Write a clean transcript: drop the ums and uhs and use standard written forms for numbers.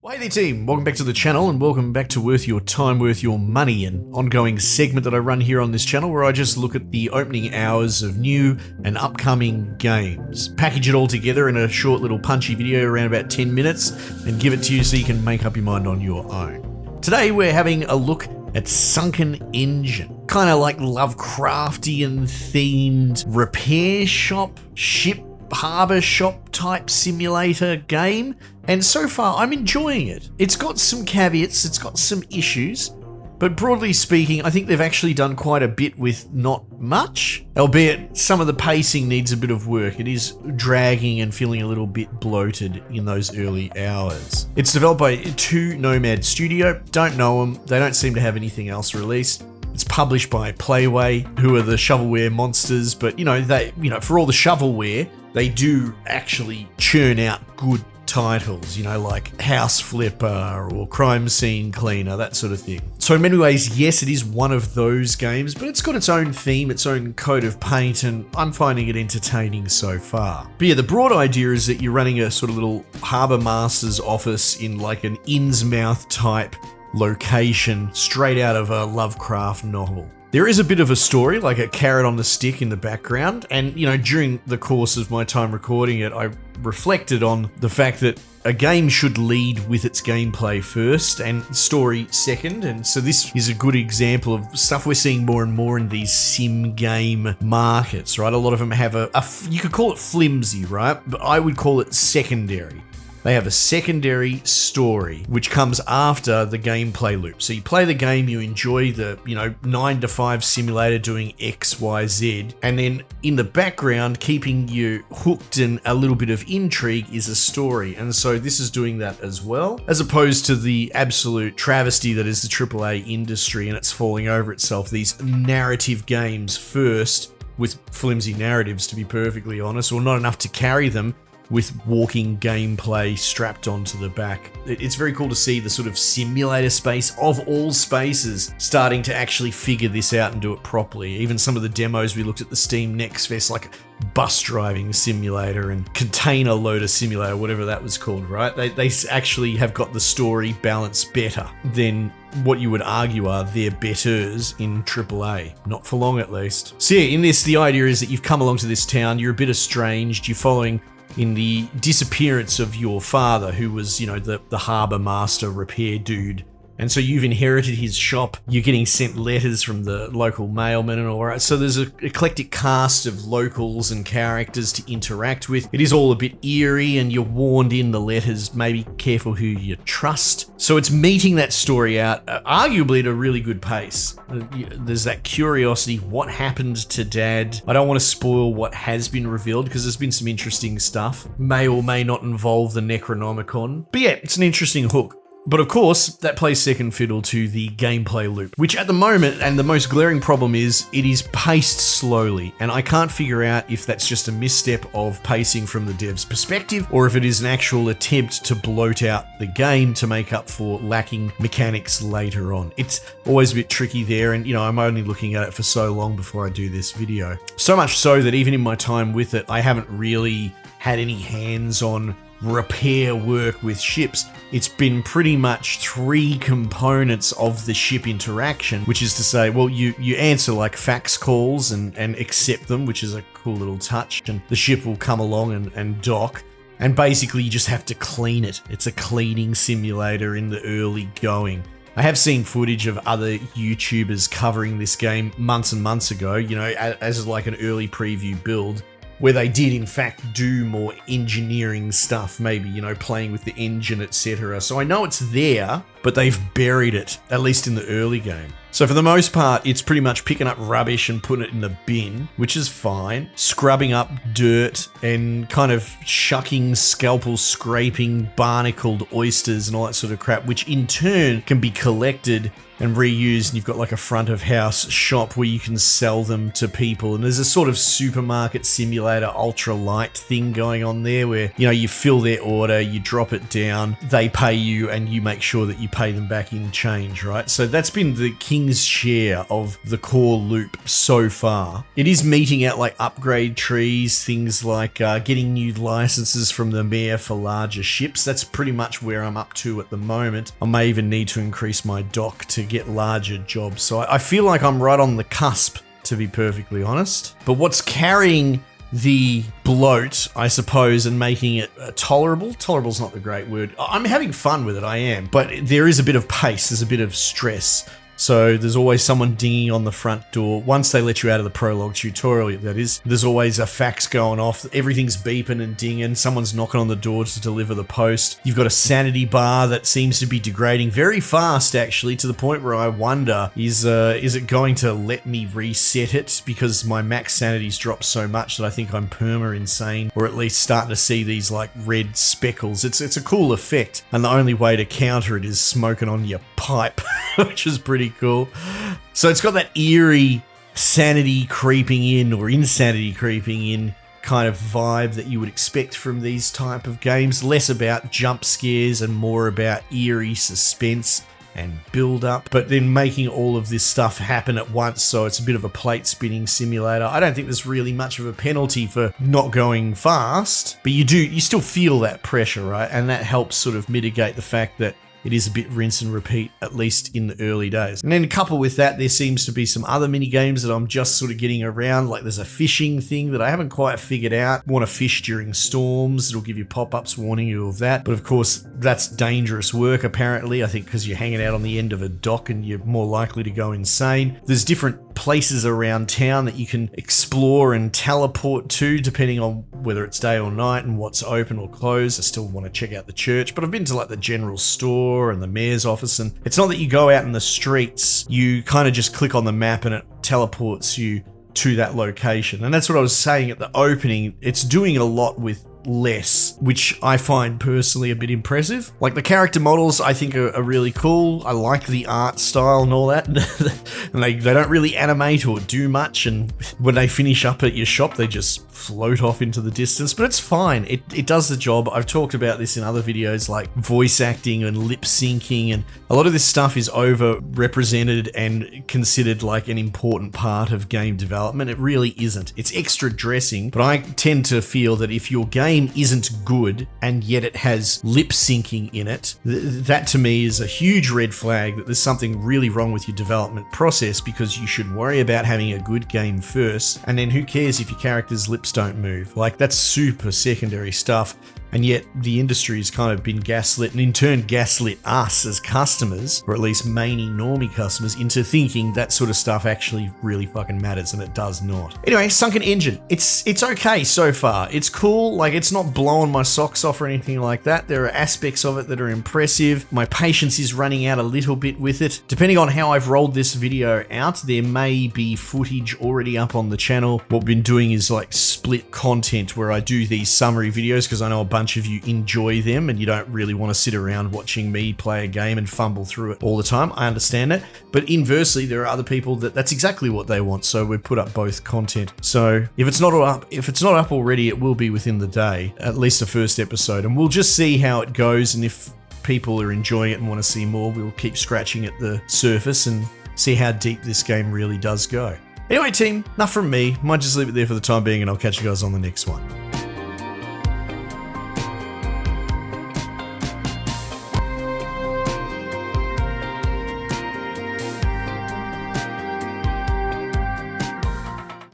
Hi there team, welcome back to the channel and welcome back to Worth Your Time, Worth Your Money, an ongoing segment that I run here on this channel where I just look at the opening hours of new and upcoming games, package it all together in a short little punchy video around about 10 minutes and give it to you so you can make up your mind on your own. Today we're having a look at Sunken Engine, kind of like Lovecraftian themed repair shop, ship harbour shop type simulator game, and so far I'm enjoying it. It's got some caveats, it's got some issues, but broadly speaking I think they've actually done quite a bit with not much, albeit some of the pacing needs a bit of work. It is dragging and feeling a little bit bloated in those early hours. It's developed by 2 Nomad Studio, don't know them, they don't seem to have anything else released. It's published by Playway, who are the shovelware monsters, but for all the shovelware, they do actually churn out good titles, like House Flipper or Crime Scene Cleaner, that sort of thing. So in many ways, yes, it is one of those games, but it's got its own theme, its own coat of paint, and I'm finding it entertaining so far. But yeah, the broad idea is that you're running a sort of little harbour master's office in like an Innsmouth type location straight out of a Lovecraft novel. There is a bit of a story, like a carrot on the stick in the background, and during the course of my time recording it, I reflected on the fact that a game should lead with its gameplay first and story second, and so this is a good example of stuff we're seeing more and more in these sim game markets, right? A lot of them have you could call it flimsy, right? But I would call it secondary. They have a secondary story, which comes after the gameplay loop. So you play the game, you enjoy the, 9 to 5 simulator doing X, Y, Z, and then in the background, keeping you hooked and a little bit of intrigue is a story. And so this is doing that as well, as opposed to the absolute travesty that is the AAA industry and it's falling over itself. These narrative games first, with flimsy narratives, to be perfectly honest, or not enough to carry them, with walking gameplay strapped onto the back. It's very cool to see the sort of simulator space of all spaces starting to actually figure this out and do it properly. Even some of the demos we looked at the Steam Next Fest, like bus driving simulator and container loader simulator, whatever that was called, right? They actually have got the story balanced better than what you would argue are their betters in AAA. Not for long, at least. So yeah, in this, the idea is that you've come along to this town, you're a bit estranged, you're following in the disappearance of your father, who was, the harbour master repair dude. And so you've inherited his shop, you're getting sent letters from the local mailman and all that. So there's an eclectic cast of locals and characters to interact with. It is all a bit eerie and you're warned in the letters, maybe careful who you trust. So it's meeting that story out, arguably at a really good pace. There's that curiosity, what happened to Dad? I don't want to spoil what has been revealed because there's been some interesting stuff. May or may not involve the Necronomicon. But yeah, it's an interesting hook. But of course, that plays second fiddle to the gameplay loop, which at the moment, and the most glaring problem is, it is paced slowly, and I can't figure out if that's just a misstep of pacing from the dev's perspective, or if it is an actual attempt to bloat out the game to make up for lacking mechanics later on. It's always a bit tricky there, and I'm only looking at it for so long before I do this video. So much so that even in my time with it, I haven't really had any hands-on repair work with ships. It's been pretty much 3 components of the ship interaction, which is to say, well, you answer like fax calls and accept them, which is a cool little touch, and the ship will come along and dock, and basically you just have to clean it. It's a cleaning simulator in the early going. I have seen footage of other YouTubers covering this game months and months ago, as like an early preview build, where they did in fact do more engineering stuff, maybe, playing with the engine, etc. So I know it's there, but they've buried it, at least in the early game. So for the most part, it's pretty much picking up rubbish and putting it in the bin, which is fine. Scrubbing up dirt and kind of shucking, scalpel scraping, barnacled oysters and all that sort of crap, which in turn can be collected and reused, and you've got like a front of house shop where you can sell them to people. And there's a sort of supermarket simulator ultra light thing going on there where, you fill their order, you drop it down, they pay you, and you make sure that you pay them back in change, right? So that's been the king king's share of the core loop so far. It is meeting out like upgrade trees, things like getting new licenses from the mayor for larger ships. That's pretty much where I'm up to at the moment. I may even need to increase my dock to get larger jobs. So I feel like I'm right on the cusp, to be perfectly honest. But what's carrying the bloat, I suppose, and making it tolerable. Tolerable's not the great word. I'm having fun with it, I am. But there is a bit of pace, there's a bit of stress. So there's always someone dinging on the front door. Once they let you out of the prologue tutorial, that is, there's always a fax going off. Everything's beeping and dinging. Someone's knocking on the door to deliver the post. You've got a sanity bar that seems to be degrading very fast, actually, to the point where I wonder, is it going to let me reset it? Because my max sanity's dropped so much that I think I'm perma-insane, or at least starting to see these like red speckles. It's a cool effect, and the only way to counter it is smoking on your pipe, which is pretty cool. So it's got that eerie sanity creeping in, or insanity creeping in kind of vibe that you would expect from these type of games. Less about jump scares and more about eerie suspense and build up, but then making all of this stuff happen at once, so it's a bit of a plate spinning simulator. I don't think there's really much of a penalty for not going fast, but you still feel that pressure, right? And that helps sort of mitigate the fact that it is a bit rinse and repeat, at least in the early days. And then coupled with that, there seems to be some other mini games that I'm just sort of getting around. Like there's a fishing thing that I haven't quite figured out. Want to fish during storms, it'll give you pop-ups warning you of that. But of course, that's dangerous work apparently, I think, because you're hanging out on the end of a dock and you're more likely to go insane. There's different places around town that you can explore and teleport to, depending on whether it's day or night and what's open or closed. I still want to check out the church, but I've been to like the general store and the mayor's office, and it's not that you go out in the streets, you kind of just click on the map and it teleports you to that location. And that's what I was saying at the opening. It's doing a lot with less, which I find personally a bit impressive. Like the character models I think are really cool. I like the art style and all that. And they don't really animate or do much, and when they finish up at your shop they just float off into the distance, but it's fine. It does the job. I've talked about this in other videos, like voice acting and lip syncing, and a lot of this stuff is overrepresented and considered like an important part of game development. It really isn't. It's extra dressing, but I tend to feel that if your game isn't good and yet it has lip syncing in it, that to me is a huge red flag that there's something really wrong with your development process, because you should worry about having a good game first, and then who cares if your character's lips don't move? Like, that's super secondary stuff. And yet the industry has kind of been gaslit, and in turn gaslit us as customers, or at least mainly normie customers, into thinking that sort of stuff actually really fucking matters, and it does not. Anyway, Sunken Engine. It's okay so far. It's cool. Like, it's not blowing my socks off or anything like that. There are aspects of it that are impressive. My patience is running out a little bit with it. Depending on how I've rolled this video out, there may be footage already up on the channel. What we've been doing is like split content where I do these summary videos, because I know a bunch of you enjoy them and you don't really want to sit around watching me play a game and fumble through it all the time. I understand it, but inversely there are other people that's exactly what they want, so we put up both content. So if it's not up already, it will be within the day, at least the first episode, and we'll just see how it goes, and if people are enjoying it and want to see more, we'll keep scratching at the surface and see how deep this game really does go. Anyway team, enough from me. Might just leave it there for the time being, and I'll catch you guys on the next one.